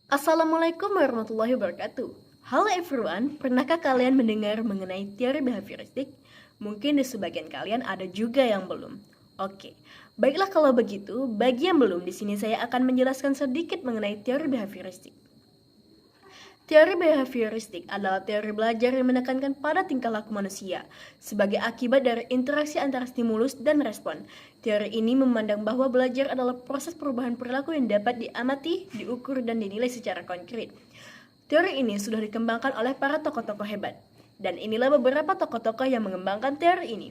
Assalamualaikum warahmatullahi wabarakatuh. Halo everyone, pernahkah kalian mendengar mengenai teori behavioristik? Mungkin di sebagian kalian ada juga yang belum. Oke, baiklah kalau begitu, bagi yang belum, di sini saya akan menjelaskan sedikit mengenai teori behavioristik. Teori behavioristik adalah teori belajar yang menekankan pada tingkah laku manusia sebagai akibat dari interaksi antara stimulus dan respon. Teori ini memandang bahwa belajar adalah proses perubahan perilaku yang dapat diamati, diukur, dan dinilai secara konkret. Teori ini sudah dikembangkan oleh para tokoh-tokoh hebat, dan inilah beberapa tokoh-tokoh yang mengembangkan teori ini.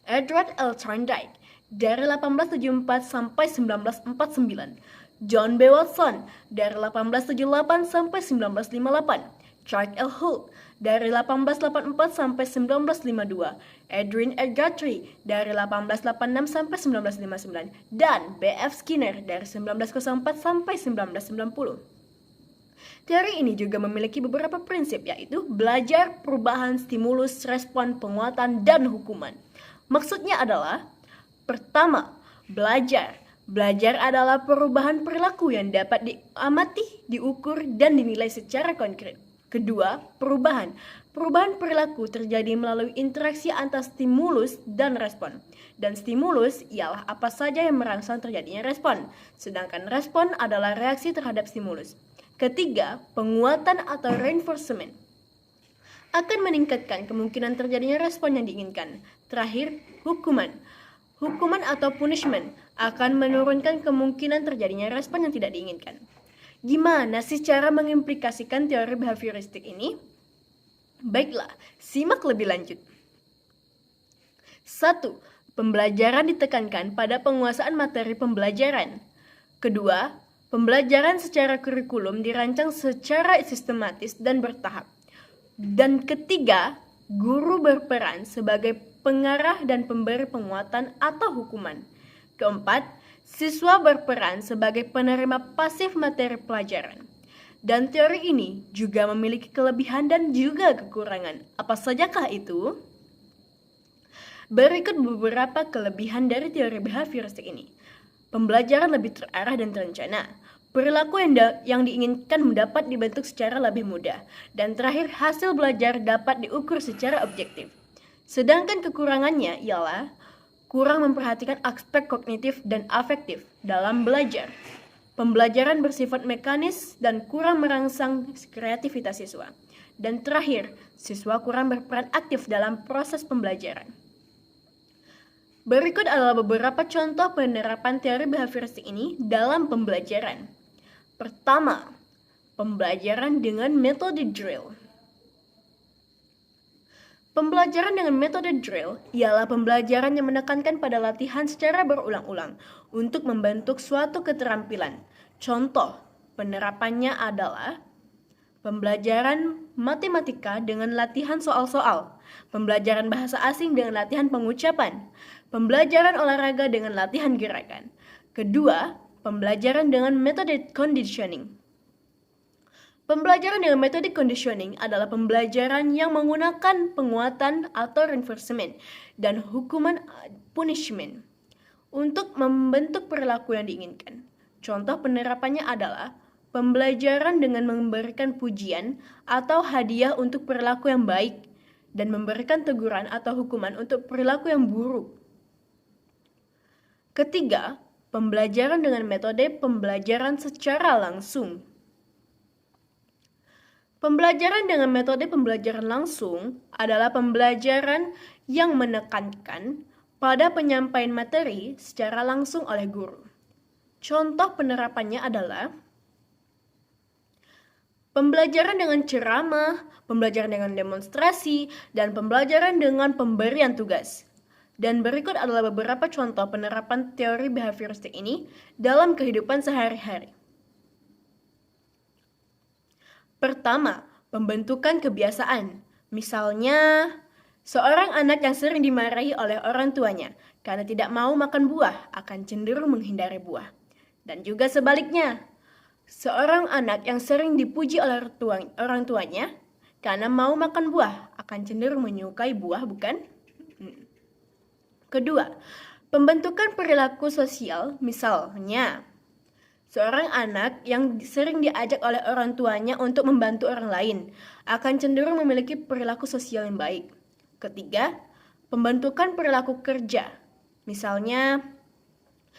Edward L. Thorndike dari 1874 sampai 1949. John B. Watson dari 1878 sampai 1958, Charles L. Holt dari 1884 sampai 1952, Edwin R. Guthrie dari 1886 sampai 1959, dan B. F. Skinner dari 1904 sampai 1990. Teori ini juga memiliki beberapa prinsip, yaitu belajar, perubahan, stimulus, respon, penguatan, dan hukuman. Maksudnya adalah, pertama, belajar. Belajar adalah perubahan perilaku yang dapat diamati, diukur, dan dinilai secara konkret. Kedua, perubahan. Perubahan perilaku terjadi melalui interaksi antara stimulus dan respon. Dan stimulus ialah apa saja yang merangsang terjadinya respon, sedangkan respon adalah reaksi terhadap stimulus. Ketiga, penguatan atau reinforcement akan meningkatkan kemungkinan terjadinya respon yang diinginkan. Terakhir, hukuman. Hukuman atau punishment akan menurunkan kemungkinan terjadinya respon yang tidak diinginkan. Gimana sih cara mengimplikasikan teori behavioristik ini? Baiklah, simak lebih lanjut. 1. Pembelajaran ditekankan pada penguasaan materi pembelajaran. Kedua, pembelajaran secara kurikulum dirancang secara sistematis dan bertahap. Dan ketiga, guru berperan sebagai pengarah dan pemberi penguatan atau hukuman. Keempat, siswa berperan sebagai penerima pasif materi pelajaran. Dan teori ini juga memiliki kelebihan dan juga kekurangan. Apa sajakah itu? Berikut beberapa kelebihan dari teori behavioristik ini. Pembelajaran lebih terarah dan terencana. Perilaku yang diinginkan dapat dibentuk secara lebih mudah. Dan terakhir, hasil belajar dapat diukur secara objektif. Sedangkan kekurangannya ialah kurang memperhatikan aspek kognitif dan afektif dalam belajar. Pembelajaran bersifat mekanis dan kurang merangsang kreativitas siswa. Dan terakhir, siswa kurang berperan aktif dalam proses pembelajaran. Berikut adalah beberapa contoh penerapan teori behavioristik ini dalam pembelajaran. Pertama, pembelajaran dengan metode drill. Pembelajaran dengan metode drill ialah pembelajaran yang menekankan pada latihan secara berulang-ulang untuk membentuk suatu keterampilan. Contoh penerapannya adalah pembelajaran matematika dengan latihan soal-soal, pembelajaran bahasa asing dengan latihan pengucapan, pembelajaran olahraga dengan latihan gerakan. Kedua, pembelajaran dengan metode conditioning. Pembelajaran dengan metode conditioning adalah pembelajaran yang menggunakan penguatan atau reinforcement dan hukuman punishment untuk membentuk perilaku yang diinginkan. Contoh penerapannya adalah pembelajaran dengan memberikan pujian atau hadiah untuk perilaku yang baik dan memberikan teguran atau hukuman untuk perilaku yang buruk. Ketiga, pembelajaran dengan metode pembelajaran secara langsung. Pembelajaran dengan metode pembelajaran langsung adalah pembelajaran yang menekankan pada penyampaian materi secara langsung oleh guru. Contoh penerapannya adalah pembelajaran dengan ceramah, pembelajaran dengan demonstrasi, dan pembelajaran dengan pemberian tugas. Dan berikut adalah beberapa contoh penerapan teori behavioristik ini dalam kehidupan sehari-hari. Pertama, pembentukan kebiasaan. Misalnya, seorang anak yang sering dimarahi oleh orang tuanya karena tidak mau makan buah akan cenderung menghindari buah. Dan juga sebaliknya, seorang anak yang sering dipuji oleh orang tuanya karena mau makan buah akan cenderung menyukai buah, bukan? Kedua, pembentukan perilaku sosial, misalnya Seorang anak yang sering diajak oleh orang tuanya untuk membantu orang lain akan cenderung memiliki perilaku sosial yang baik. Ketiga, pembentukan perilaku kerja. Misalnya,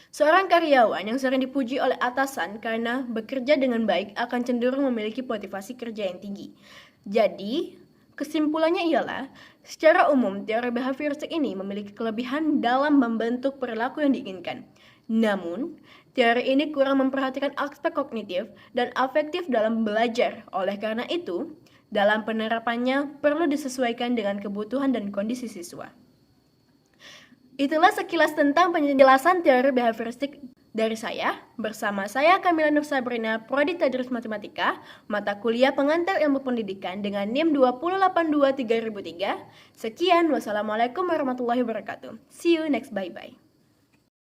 seorang karyawan yang sering dipuji oleh atasan karena bekerja dengan baik akan cenderung memiliki motivasi kerja yang tinggi. Jadi, kesimpulannya ialah, secara umum teori behavioristik ini memiliki kelebihan dalam membentuk perilaku yang diinginkan. Namun, teori ini kurang memperhatikan aspek kognitif dan afektif dalam belajar. Oleh karena itu, dalam penerapannya perlu disesuaikan dengan kebutuhan dan kondisi siswa. Itulah sekilas tentang penjelasan teori behavioristik dari saya. Bersama saya Kamila Nur Sabrina, Prodi Tadris Matematika, mata kuliah pengantar ilmu pendidikan dengan NIM 20823 Sekian, wassalamualaikum warahmatullahi wabarakatuh. See you next, bye-bye.